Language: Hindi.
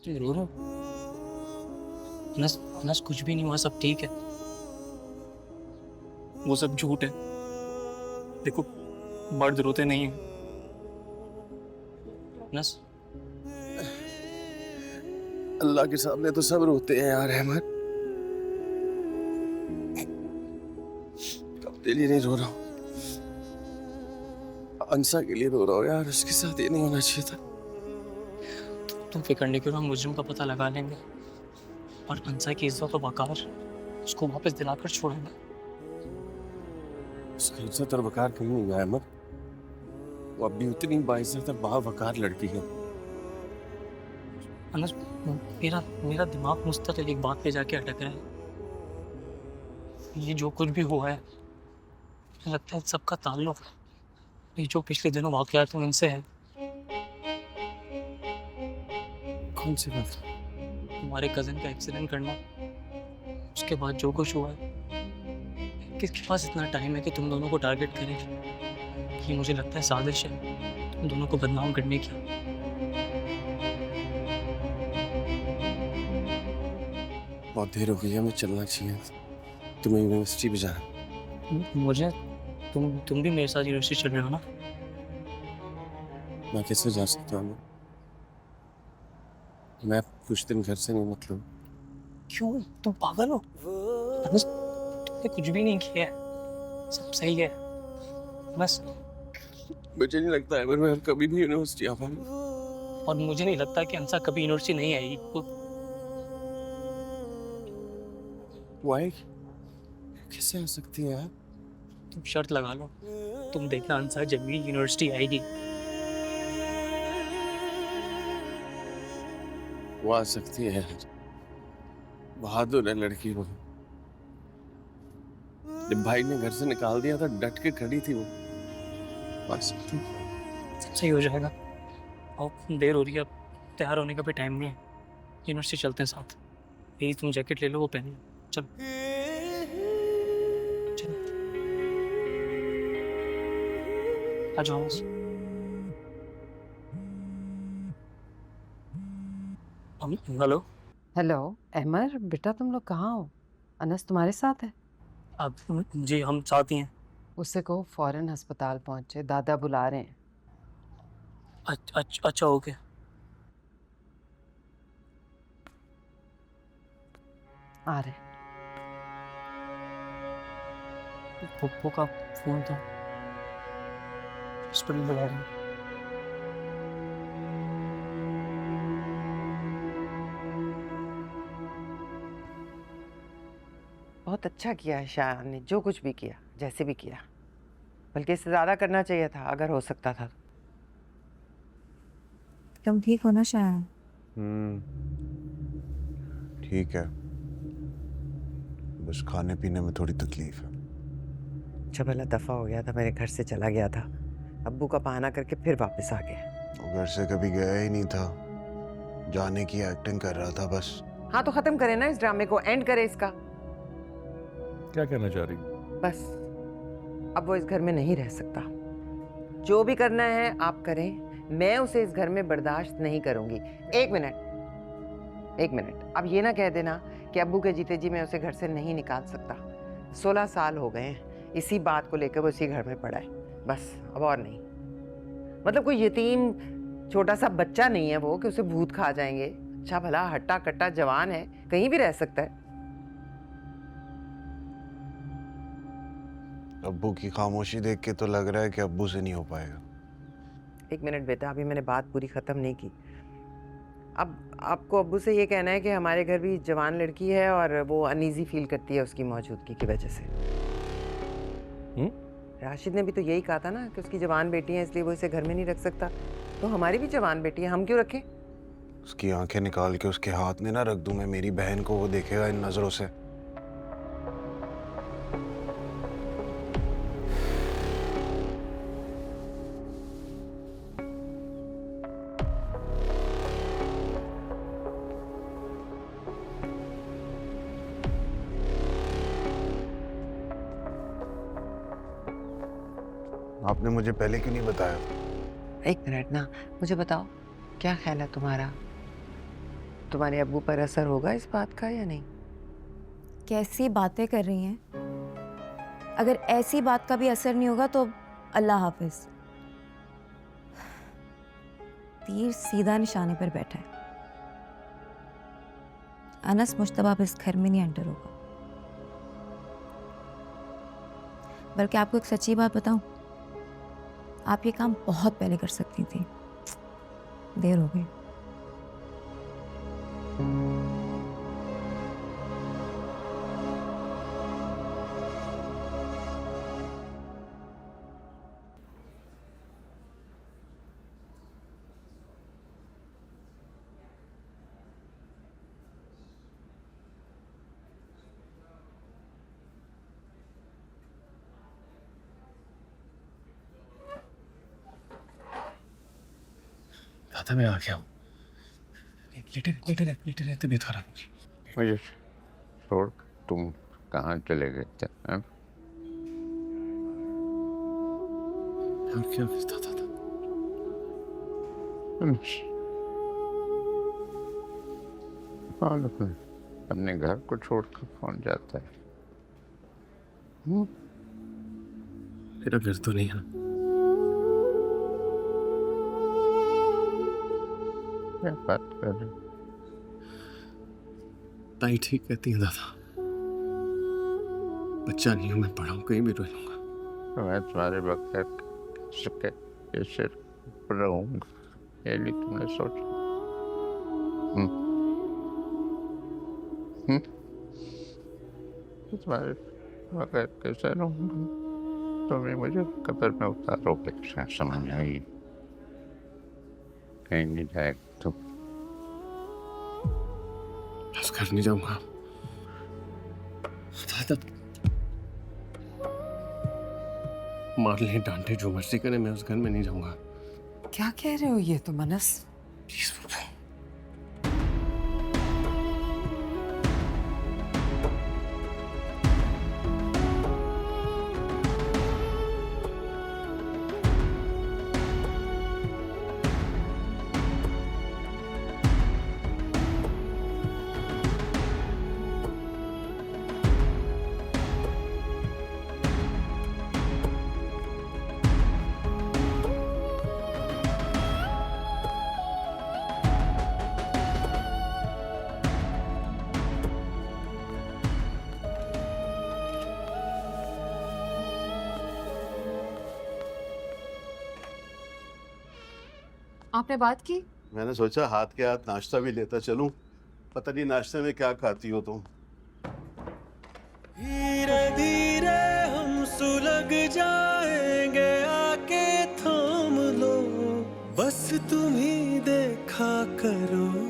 तुम रो रहे हो? अनस अनस कुछ भी नहीं हुआ, सब ठीक है। वो सब झूठ है। देखो, मर्द रोते नहीं है। अनस। अल्लाह के सामने तो सब रोते हैं यार अहमद। अपने लिए नहीं रो रहा हूँ, अंसा के लिए रो रहा हूँ यार। उसके साथ ये नहीं होना चाहिए था। तुम फिक्र नहीं करो, हम मुजरिम का पता लगा लेंगे और अंसा की इज्जत और वकार उसको वापस दिलाकर छोड़ेंगे। उसकी इज्जत और वकार कहीं नहीं गया अहमद। वो अब भी उतनी बाइज्जत और बावकार लड़की है। अनस, मेरा मेरा दिमाग मुस्तकिल एक बात पे जाके अटक रहा है। ये जो कुछ भी हुआ है, मुझे लगता है सबका ताल्लुक ये जो पिछले दिनों वाकयात हुए इनसे है। कौन सी बात? तुम्हारे कजिन का एक्सीडेंट करना, उसके बाद जो कुछ हुआ है, किसके पास इतना टाइम है कि तुम दोनों को टारगेट करें? ये मुझे लगता है साजिश है तुम दोनों को बदनाम करने की। बहुत देर हो गई है, हमें चलना चाहिए। तुम्हें यूनिवर्सिटी भी जाना। मुझे तुम भी मेरे साथ यूनिवर्सिटी चल रहे हो ना? मैं कैसे जा सकता हूँ? मैं कुछ दिन घर से नहीं निकलूँ। क्यों, तुम पागल हो? बस तुमने कुछ भी नहीं किया है, सब सही है। बस, मुझे नहीं लगता है मैं कभी भी यूनिवर्सिटी आ पाऊंगा। और मुझे नहीं लगता कि अंसा कभी यूनिवर्सिटी नहीं आएगी। वाई कैसे आ सकती है यार? तुम शर्त लगा लो, तुम देखना अंसा जब भी यूनिवर्सिटी आएगी। वो आ सकती है यार। बहादुर है लड़की वो। जब भाई ने घर से निकाल दिया था डट के खड़ी थी वो। आ सकती है। सब सही हो जाएगा। और देर हो रही है अब, तैयार होने का भी टाइम नहीं है। यूनिवर्सिटी चलते हैं साथ। यही तुम जैकेट ले लो, वो पहन लो। चल चल, आ जाओ बस। हेलो। हेलो अहमर, बेटा तुम लोग कहाँ हो? अनस तुम्हारे साथ है? अब जी हम साथ ही हैं। उससे कहो फौरन अस्पताल पहुंचे, दादा बुला रहे हैं। अच्छा ओके। आ रहे हैं। पप्पू का फोन था, हॉस्पिटल बुला रहे हैं। बहुत अच्छा किया है शायान ने, जो कुछ भी किया, जैसे भी किया। बल्कि इससे ज़्यादा करना चाहिए था अगर हो सकता था। तुम ठीक हो ना शायद? ठीक है, बस खाने पीने में थोड़ी तकलीफ है। अच्छा भला दफ़ा हो गया था, मेरे घर से चला गया था, अब्बू का बहाना करके फिर वापस आ गया। वो घर से कभी गया ही नहीं था, जाने की एक्टिंग कर रहा था बस। हाँ तो ख़त्म करे ना इस ड्रामे को, एंड करे इसका। क्या कहना चाह रही? बस अब वो इस घर में नहीं रह सकता। जो भी करना है आप करें, मैं उसे इस घर में बर्दाश्त नहीं करूंगी। एक मिनट, अब ये ना कह देना कि अब्बू के जीते जी मैं उसे घर से नहीं निकाल सकता। 16 साल हो गए हैं इसी बात को लेकर वो इसी घर में पड़ा है, बस अब और नहीं। मतलब कोई यतीम छोटा सा बच्चा नहीं है वो कि उसे भूत खा जाएंगे। अच्छा भला हट्टा कट्टा जवान है, कहीं भी रह सकता है। अब्बू की खामोशी देख के तो लग रहा है कि अब्बू से नहीं हो पाएगा। एक मिनट बेटा, अभी मैंने बात पूरी ख़त्म नहीं की। अब आपको अब्बू से ये कहना है कि हमारे घर भी जवान लड़की है और वो अनईजी फील करती है उसकी मौजूदगी की वजह से। राशिद ने भी तो यही कहा था ना कि उसकी जवान बेटी है इसलिए वो इसे घर में नहीं रख सकता। तो हमारी भी जवान बेटी है, हम क्यों रखें? उसकी आंखें निकाल के उसके हाथ में ना रख दूं मैं मेरी बहन को, वो देखेगा इन नजरों से। आपने मुझे पहले क्यों नहीं बताया? एक मिनट ना, मुझे बताओ क्या ख्याल है तुम्हारा? तुम्हारे अब्बू पर असर होगा इस बात का या नहीं? कैसी बातें कर रही हैं? अगर ऐसी बात का भी असर नहीं होगा तो अल्लाह हाफिज। तीर सीधा निशाने पर बैठा है। अनस मुश्तबा अब इस घर में नहीं एंटर होगा। बल्कि आपको एक सच्ची बात बताऊं, आप ये काम बहुत पहले कर सकती थी, देर हो गई। दादा मैं आ गया हूँ। लेटे रहते तबीयत खराब होगी। मुझे छोड़ तुम कहाँ चले गए थे? हाँ? और क्या करता था? कौन अपने घर को छोड़कर कौन जाता है? मेरा घर तो नहीं है। क्या बात कर रहे? ताई ठीक कहती है दादा, बच्चा नहीं हूं मैं, बड़ा हूं, कहीं भी रह लूंगा। तो मैं तुम्हारे बगैर कैसे रहूंगा? ये भी तुमने सोचा? तुम्हारे बगैर कैसे रहूंगा? तुम्हें मुझे कब्र में उतारोगे, समझ आई? कहीं नहीं जाएगा तुम। बस घर नहीं जाऊंगा दादा। मार ले, डांटे, जो मर्जी करे, मैं उस घर में नहीं जाऊंगा। क्या कह रहे हो ये तुम अनस? प्लीज आपने बात की? मैंने सोचा हाथ के हाथ नाश्ता भी लेता चलूं। पता नहीं नाश्ते में क्या खाती हो तुम। धीरे धीरे हम सुलग जाएंगे, आके थाम लो, बस तुम ही देखा करो।